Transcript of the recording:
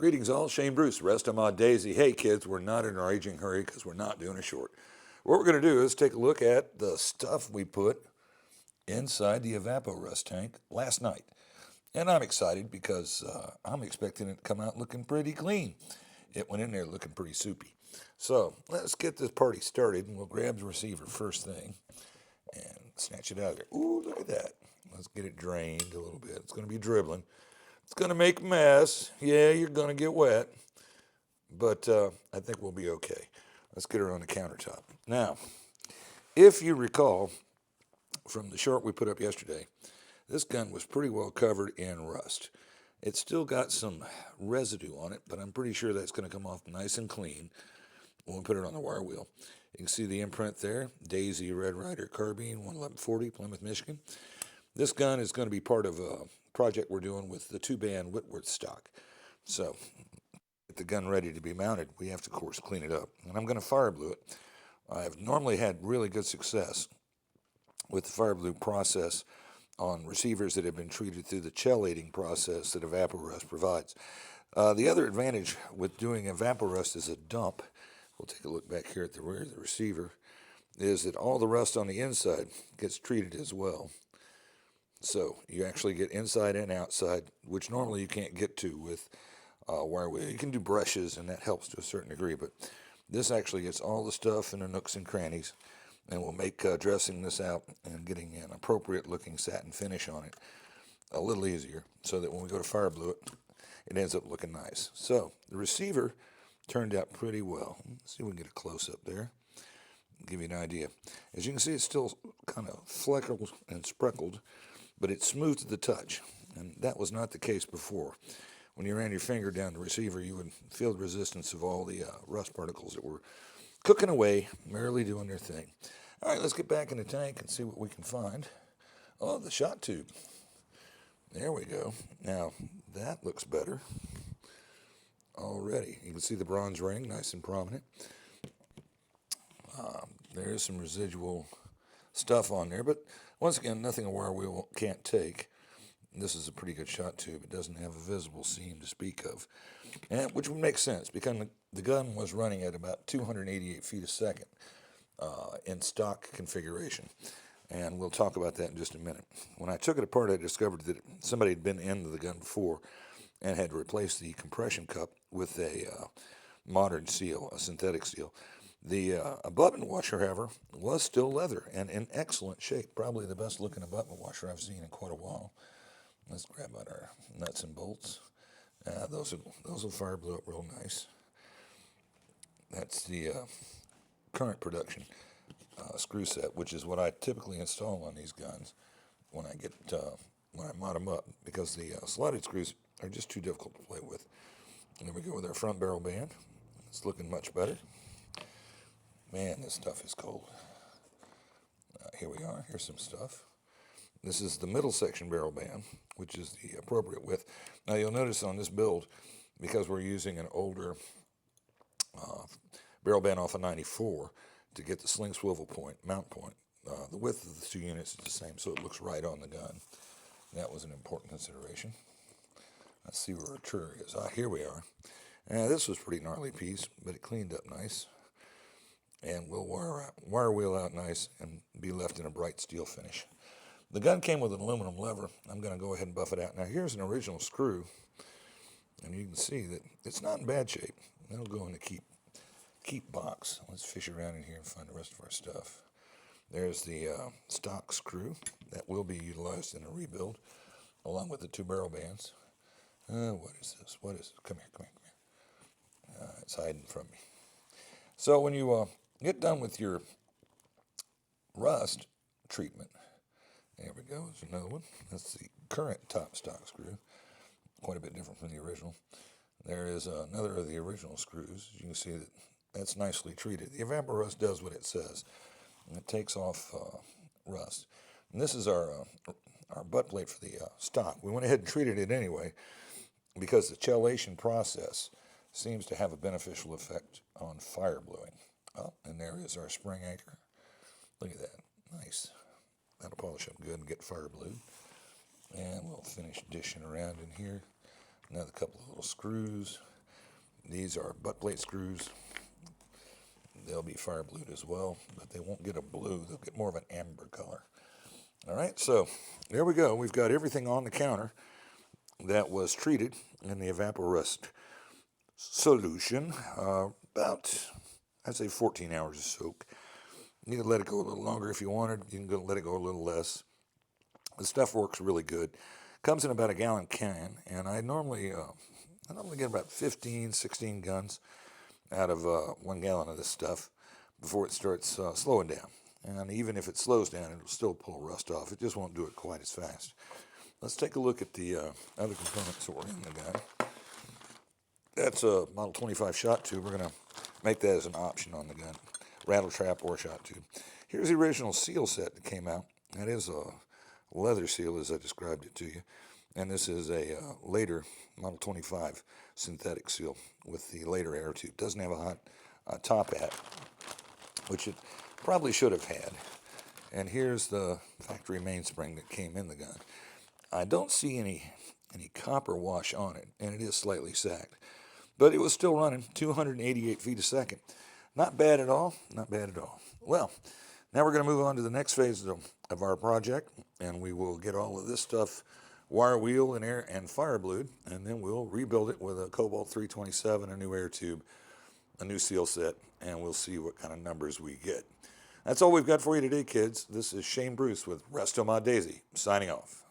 Greetings all, Shane Bruce, Restomod Daisy. Hey kids, we're not in a raging hurry because we're not doing a short. What we're going to do is take a look at the stuff we put inside the evaporust tank last night. And I'm excited because I'm expecting it to come out looking pretty clean. It went in there looking pretty soupy. So let's get this party started, and we'll grab the receiver first thing and snatch it out of there. Ooh, look at that. Let's get it drained a little bit. It's going to be dribbling. It's going to make a mess. Yeah, you're going to get wet. But I think we'll be okay. Let's get her on the countertop. Now, if you recall from the short we put up yesterday, this gun was pretty well covered in rust. It's still got some residue on it, but I'm pretty sure that's going to come off nice and clean when we put it on the wire wheel. You can see the imprint there, Daisy Red Ryder Carbine, 11140, Plymouth, Michigan. This gun is going to be part of a project we're doing with the 2-band Whitworth stock. So, get the gun ready to be mounted, we have to, of course, clean it up. And I'm going to fire blue it. I've normally had really good success with the fire blue process on receivers that have been treated through the chellating process that evaporust provides. The other advantage with doing evaporust as a dump, we'll take a look back here at the rear of the receiver, is that all the rust on the inside gets treated as well. So you actually get inside and outside, which normally you can't get to with wire wheel. You can do brushes, and that helps to a certain degree, but this actually gets all the stuff in the nooks and crannies, and will make dressing this out and getting an appropriate looking satin finish on it a little easier, so that when we go to fire blue it, it ends up looking nice. So the receiver turned out pretty well. Let's see if we can get a close up there, give you an idea. As you can see, it's still kind of fleckled and speckled, but it's smooth to the touch, and that was not the case before. When you ran your finger down the receiver, you would feel the resistance of all the rust particles that were cooking away, merrily doing their thing. All right, let's get back in the tank and see what we can find. Oh, the shot tube. There we go. Now, that looks better already. You can see the bronze ring, nice and prominent. There is some residual stuff on there, but once again, nothing a wire wheel can't take. This is a pretty good shot tube. It doesn't have a visible seam to speak of, and which would make sense because the gun was running at about 288 feet a second in stock configuration, and we'll talk about that in just a minute. When I took it apart, I discovered that somebody had been into the gun before and had replaced the compression cup with a modern seal, a synthetic seal. The abutment washer, however, was still leather and in excellent shape. Probably the best looking abutment washer I've seen in quite a while. Let's grab out our nuts and bolts. Those will fire blue up real nice. That's the current production screw set, which is what I typically install on these guns when I mod them up, because the slotted screws are just too difficult to play with. And there we go with our front barrel band. It's looking much better. Man, this stuff is cold. Here we are. Here's some stuff. This is the middle section barrel band, which is the appropriate width. Now you'll notice on this build, because we're using an older barrel band off of 94 to get the sling swivel point, mount point, the width of the two units is the same, so it looks right on the gun. That was an important consideration. Let's see where our trigger is. Here we are. This was a pretty gnarly piece, but it cleaned up nice. And we'll wire wheel out nice and be left in a bright steel finish. The gun came with an aluminum lever. I'm going to go ahead and buff it out. Now here's an original screw, and you can see that it's not in bad shape. That'll go in the keep box. Let's fish around in here and find the rest of our stuff. There's the stock screw that will be utilized in a rebuild, along with the two barrel bands. What is this? What is it? Come here. It's hiding from me. So when you get done with your rust treatment, there we go, there's another one. That's the current top stock screw, quite a bit different from the original. There is another of the original screws. You can see that that's nicely treated. The evaporust does what it says, and it takes off rust. And this is our butt plate for the stock. We went ahead and treated it anyway because the chelation process seems to have a beneficial effect on fire bluing. Oh, and there is our spring anchor. Look at that. Nice. That'll polish up good and get fire blued. And we'll finish dishing around in here. Another couple of little screws. These are butt plate screws. They'll be fire blued as well, but they won't get a blue. They'll get more of an amber color. All right, so there we go. We've got everything on the counter that was treated in the evaporust solution. About, I'd say 14 hours of soak. You can let it go a little longer if you wanted. You can let it go a little less. The stuff works really good. Comes in about a gallon can, and I normally get about 15, 16 guns out of 1 gallon of this stuff before it starts slowing down. And even if it slows down, it'll still pull rust off. It just won't do it quite as fast. Let's take a look at the other components that were in the gun. That's a Model 25 shot tube. We're going to make that as an option on the gun. Rattle trap or shot tube. Here's the original seal set that came out. That is a leather seal as I described it to you. And this is a later Model 25 synthetic seal with the later air tube. Doesn't have a hot top hat, which it probably should have had. And here's the factory mainspring that came in the gun. I don't see any copper wash on it, and it is slightly sagged. But it was still running 288 feet a second. Not bad at all, not bad at all. Well, now we're going to move on to the next phase of our project, and we will get all of this stuff wire wheel and air and fire blued, and then we'll rebuild it with a Cobalt 327, a new air tube, a new seal set, and we'll see what kind of numbers we get. That's all we've got for you today, kids. This is Shane Bruce with Restomod Daisy, signing off.